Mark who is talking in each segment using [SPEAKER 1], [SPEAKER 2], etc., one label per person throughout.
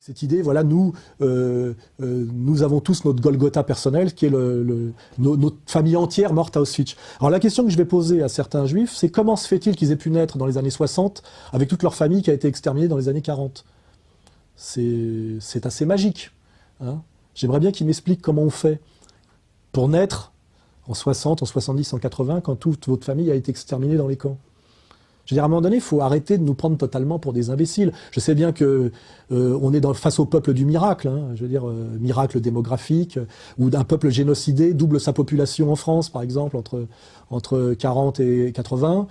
[SPEAKER 1] Cette idée, voilà, nous avons tous notre Golgotha personnel, qui est notre famille entière morte à Auschwitz. Alors la question que je vais poser à certains juifs, c'est comment se fait-il qu'ils aient pu naître dans les années 60 avec toute leur famille qui a été exterminée dans les années 40 ? C'est assez magique. Hein. J'aimerais bien qu'ils m'expliquent comment on fait pour naître en 60, en 70, en 80, quand toute votre famille a été exterminée dans les camps. Je veux dire, à un moment donné, il faut arrêter de nous prendre totalement pour des imbéciles. Je sais bien que on est face au peuple du miracle, hein, je veux dire, miracle démographique, ou d'un peuple génocidé double sa population en France, par exemple, entre 40 et 80.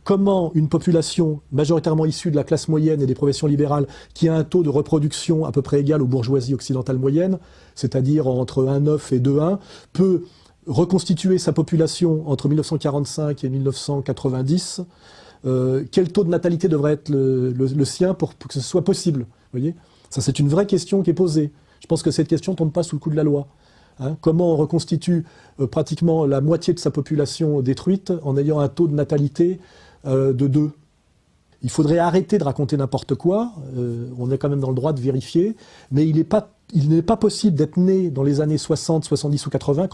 [SPEAKER 1] Comment une population majoritairement issue de la classe moyenne et des professions libérales, qui a un taux de reproduction à peu près égal aux bourgeoisies occidentales moyennes, c'est-à-dire entre 1,9 et 2,1, peut reconstituer sa population entre 1945 et 1990, quel taux de natalité devrait être le sien pour que ce soit possible, vous voyez ? Ça, c'est une vraie question qui est posée. Je pense que cette question ne tombe pas sous le coup de la loi. Hein, comment on reconstitue pratiquement la moitié de sa population détruite en ayant un taux de natalité de 2 ? Il faudrait arrêter de raconter n'importe quoi, on est quand même dans le droit de vérifier, mais il n'est pas possible d'être né dans les années 60, 70 ou 80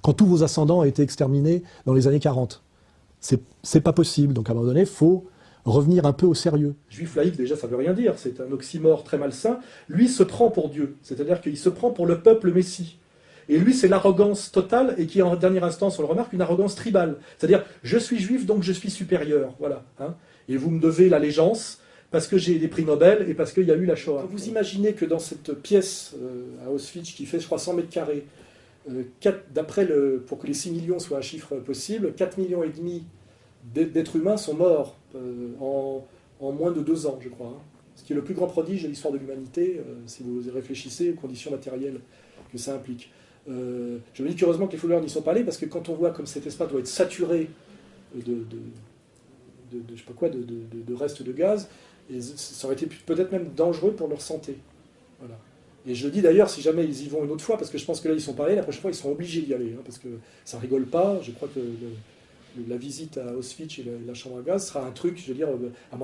[SPEAKER 1] quand tous vos ascendants ont été exterminés dans les années 40. C'est pas possible, donc à un moment donné, il faut revenir un peu au sérieux. Juif laïque, déjà, ça veut rien dire, c'est un oxymore très malsain. Lui se prend pour Dieu, c'est-à-dire qu'il se prend pour le peuple messie. Et lui, c'est l'arrogance totale, et qui, en dernière instance, on le remarque, une arrogance tribale. C'est-à-dire, je suis juif, donc je suis supérieur, voilà. Hein. Et vous me devez l'allégeance, parce que j'ai des prix Nobel, et parce qu'il y a eu la Shoah. Vous imaginez que dans cette pièce à Auschwitz, qui fait, je crois, 100 mètres carrés, pour que les 6 millions soient un chiffre possible, 4,5 millions d'êtres humains sont morts en moins de 2 ans, je crois. Hein. Ce qui est le plus grand prodige de l'histoire de l'humanité, si vous réfléchissez aux conditions matérielles que ça implique. Je me dis qu'heureusement que les fouleurs n'y sont pas allés, parce que quand on voit comme cet espace doit être saturé de je sais pas quoi, de restes de gaz, et ça aurait été peut-être même dangereux pour leur santé. Voilà. Et je dis d'ailleurs, si jamais ils y vont une autre fois, parce que je pense que là ils sont pas allés, la prochaine fois ils seront obligés d'y aller, hein, parce que ça rigole pas. Je crois que la visite à Auschwitz et la chambre à gaz sera un truc, je veux dire,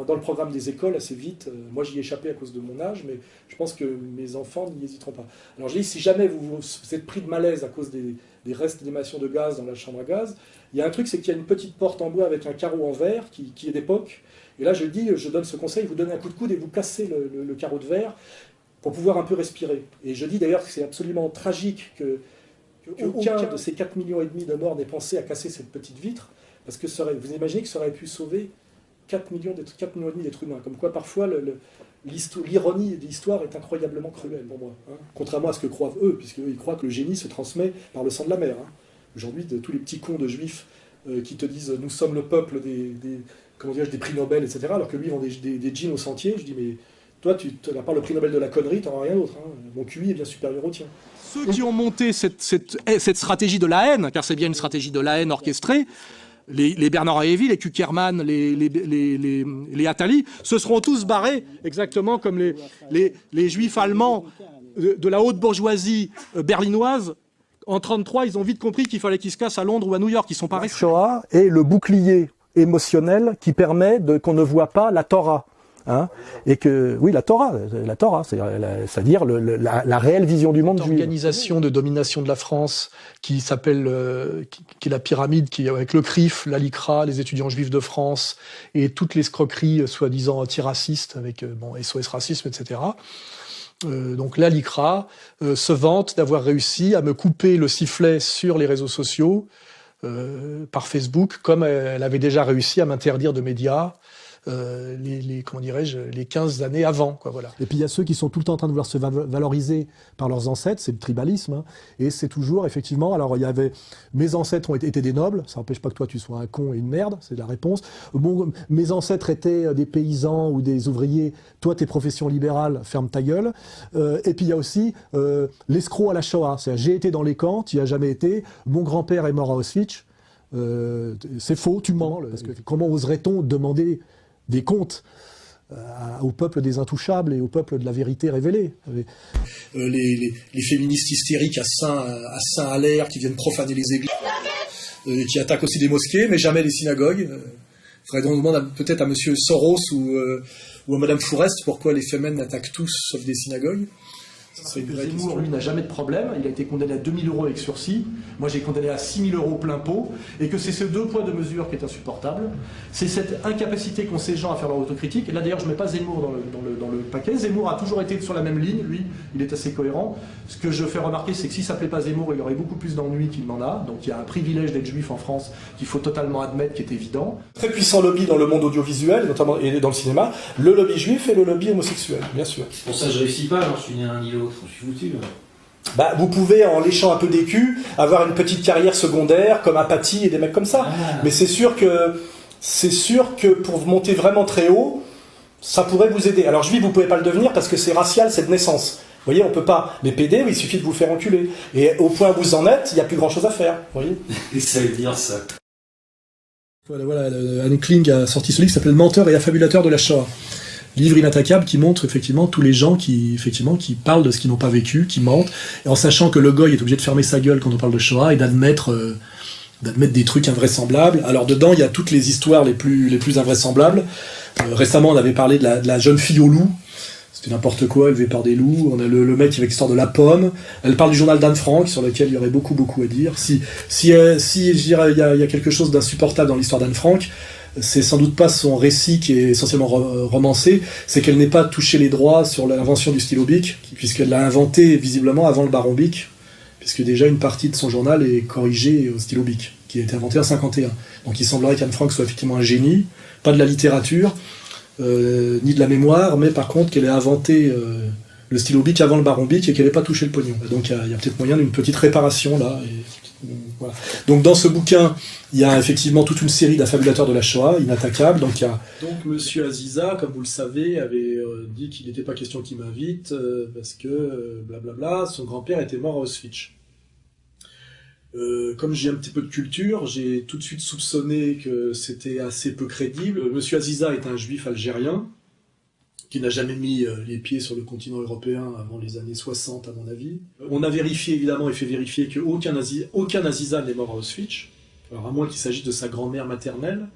[SPEAKER 1] dans le programme des écoles assez vite. Moi j'y ai échappé à cause de mon âge, mais je pense que mes enfants n'y hésiteront pas. Alors je dis, si jamais vous êtes pris de malaise à cause des restes d'émission de gaz dans la chambre à gaz, il y a un truc, c'est qu'il y a une petite porte en bois avec un carreau en verre qui est d'époque. Et là je donne ce conseil, vous donnez un coup de coude et vous cassez le carreau de verre pour pouvoir un peu respirer. Et je dis d'ailleurs que c'est absolument tragique qu'aucun de ces 4,5 millions de morts n'ait pensé à casser cette petite vitre, parce que vous imaginez que ça aurait pu sauver 4,5 millions d'êtres humains. Comme quoi, parfois, l'ironie de l'histoire est incroyablement cruelle pour moi. Hein. Contrairement à ce que croient eux, puisqu'eux, ils croient que le génie se transmet par le sang de la mer. Hein. Aujourd'hui, tous les petits cons de juifs qui te disent « nous sommes le peuple des prix Nobel, etc. » alors que lui, ils vendent des jeans au sentier. Je dis « mais toi, à part le prix Nobel de la connerie, tu n'auras rien d'autre. Hein. Mon QI est bien supérieur au tien. »
[SPEAKER 2] Ceux qui ont monté cette stratégie de la haine, car c'est bien une stratégie de la haine orchestrée, les Bernard Aévi, les Kuckerman, les Attali, se seront tous barrés, exactement comme les juifs allemands de la haute bourgeoisie berlinoise. En 1933, ils ont vite compris qu'il fallait qu'ils se cassent à Londres ou à New York. Ils sont pas restés.
[SPEAKER 1] La Shoah est le bouclier émotionnel qui permet qu'on ne voit pas la Torah. Hein, et que, oui, la Torah, c'est-à-dire la réelle vision du monde juif. L'organisation de domination de la France qui s'appelle, qui est la pyramide, qui avec le CRIF, la LICRA, les étudiants juifs de France, et toutes les escroqueries soi-disant anti-racistes avec SOS Racisme, etc. Donc la LICRA se vante d'avoir réussi à me couper le sifflet sur les réseaux sociaux par Facebook, comme elle avait déjà réussi à m'interdire de médias les 15 années avant, quoi, voilà. Et puis il y a ceux qui sont tout le temps en train de vouloir se valoriser par leurs ancêtres, c'est le tribalisme, hein, et c'est toujours, effectivement, alors il y avait, mes ancêtres ont été des nobles, ça n'empêche pas que toi tu sois un con et une merde, c'est la réponse. Bon, mes ancêtres étaient des paysans ou des ouvriers, toi t'es profession libérale, ferme ta gueule. Et puis il y a aussi l'escroc à la Shoah, c'est-à-dire j'ai été dans les camps, tu y as jamais été, mon grand-père est mort à Auschwitz, c'est faux, tu mens, parce que comment oserait-on demander des comptes au peuple des intouchables et au peuple de la vérité révélée. Les féministes hystériques à Saint-Alaire qui viennent profaner les églises, qui attaquent aussi des mosquées, mais jamais les synagogues. faudrait donc demander peut-être à Monsieur Soros ou à Madame Fourest pourquoi les Femen attaquent tous sauf des synagogues.
[SPEAKER 2] Zemmour, lui, n'a jamais de problème. Il a été condamné à 2 000 € avec sursis. Moi, j'ai condamné à 6 000 € plein pot. Et que c'est ce 2 poids 2 mesures qui est insupportable. C'est cette incapacité qu'ont ces gens à faire leur autocritique. Et là, d'ailleurs, je ne mets pas Zemmour dans le paquet. Zemmour a toujours été sur la même ligne. Lui, il est assez cohérent. Ce que je fais remarquer, c'est que si ça ne s'appelait pas Zemmour, il aurait beaucoup plus d'ennuis qu'il n'en a. Donc, il y a un privilège d'être juif en France qu'il faut totalement admettre, qui est évident.
[SPEAKER 1] Très puissant lobby dans le monde audiovisuel, notamment et dans le cinéma. Le lobby juif et le lobby homosexuel, bien sûr.
[SPEAKER 3] Pour ça, je réussis pas. Alors, je suis ni l'un ni l'autre. Je suis foutu.
[SPEAKER 1] Bah, vous pouvez, en léchant un peu des culs, avoir une petite carrière secondaire, comme Apathy et des mecs comme ça. Mais c'est sûr que pour vous monter vraiment très haut, ça pourrait vous aider. Alors juif, vous pouvez pas le devenir parce que c'est racial, c'est de naissance. Vous voyez, on peut pas. Mais PD, il suffit de vous faire enculer. Et au point où vous en êtes, il n'y a plus grand chose à faire. Vous voyez.
[SPEAKER 3] Et ça veut dire ça.
[SPEAKER 1] Voilà, Anne Kling a sorti ce livre qui s'appelle Menteur et affabulateur de la Shoah. Livre inattaquable qui montre effectivement tous les gens qui parlent de ce qu'ils n'ont pas vécu, qui mentent, et en sachant que le goy est obligé de fermer sa gueule quand on parle de Shoah et d'admettre des trucs invraisemblables. Alors dedans, il y a toutes les histoires les plus invraisemblables. Récemment, on avait parlé de la jeune fille au loup. C'était n'importe quoi, élevée par des loups. On a le mec avec l'histoire de la pomme. Elle parle du journal d'Anne Frank, sur lequel il y aurait beaucoup à dire. Si je dirais, il y a quelque chose d'insupportable dans l'histoire d'Anne Frank, c'est sans doute pas son récit qui est essentiellement romancé, c'est qu'elle n'ait pas touché les droits sur l'invention du stylo bic, puisqu'elle l'a inventé visiblement avant le baron Bic, puisque déjà une partie de son journal est corrigée au stylo bic, qui a été inventé en 51. Donc il semblerait qu'Anne Frank soit effectivement un génie, pas de la littérature, ni de la mémoire, mais par contre qu'elle ait inventé le stylo bic avant le baron Bic et qu'elle n'ait pas touché le pognon. Donc il y a peut-être moyen d'une petite réparation là. Voilà. Donc dans ce bouquin, il y a effectivement toute une série d'affabulateurs de la Shoah, inattaquables. Donc Monsieur Aziza, comme vous le savez, avait dit qu'il n'était pas question qu'il m'invite parce que blablabla, son grand-père était mort à Auschwitz. Comme j'ai un petit peu de culture, j'ai tout de suite soupçonné que c'était assez peu crédible. Monsieur Aziza est un juif algérien qui n'a jamais mis les pieds sur le continent européen avant les années 60, à mon avis. On a vérifié, évidemment, et fait vérifier qu'aucun Aziza n'est mort à Auschwitz, alors à moins qu'il s'agisse de sa grand-mère maternelle.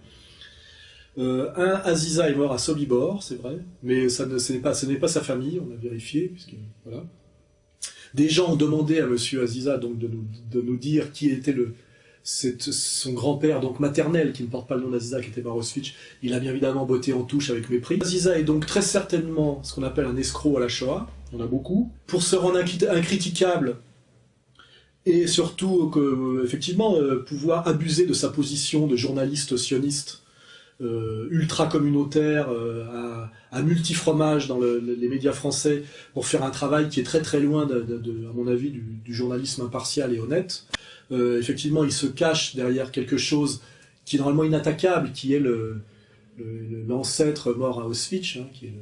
[SPEAKER 1] Un Aziza est mort à Sobibor, c'est vrai, mais ce n'est pas sa famille, on a vérifié, puisque, voilà. Des gens ont demandé à Monsieur Aziza donc, de nous dire qui était son grand-père, donc maternel, qui ne porte pas le nom d'Aziza, qui était mort à Auschwitz. Il a bien évidemment botté en touche avec mépris. Aziza est donc très certainement ce qu'on appelle un escroc à la Shoah, on a beaucoup. Pour se rendre incritiquable, et surtout effectivement pouvoir abuser de sa position de journaliste sioniste, ultra communautaire, à multi-fromage dans les médias français, pour faire un travail qui est très très loin, à mon avis, du journalisme impartial et honnête. Effectivement, il se cache derrière quelque chose qui est normalement inattaquable, qui est l'ancêtre mort à Auschwitz, hein, qui est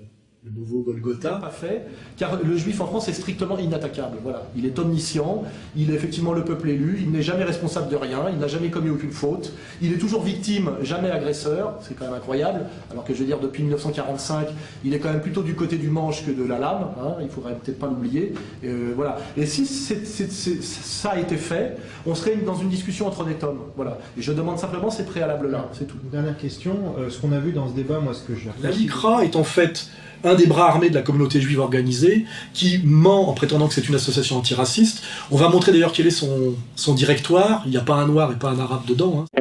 [SPEAKER 1] le nouveau Golgotha.
[SPEAKER 2] Pas fait, car le juif en France est strictement inattaquable. Voilà. Il est omniscient, il est effectivement le peuple élu, il n'est jamais responsable de rien, il n'a jamais commis aucune faute, il est toujours victime, jamais agresseur, c'est quand même incroyable, alors que je veux dire, depuis 1945, il est quand même plutôt du côté du manche que de la lame, hein, il faudrait peut-être pas l'oublier. Voilà. Et si ça a été fait, on serait dans une discussion entre honnêtes hommes. Voilà. Et je demande simplement ces préalables-là, c'est tout.
[SPEAKER 4] Une dernière question, ce qu'on a vu dans ce débat, moi ce que j'ai...
[SPEAKER 1] La LICRA est en fait un des bras armés de la communauté juive organisée, qui ment en prétendant que c'est une association antiraciste. On va montrer d'ailleurs quel est son directoire, il n'y a pas un noir et pas un arabe dedans. Hein.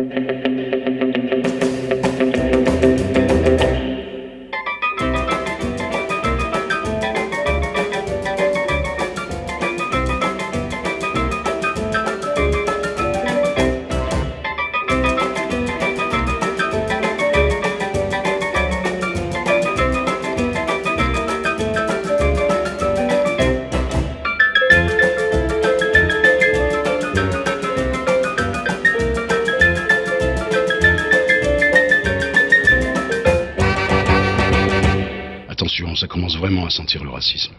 [SPEAKER 5] Attention, ça commence vraiment à sentir le racisme.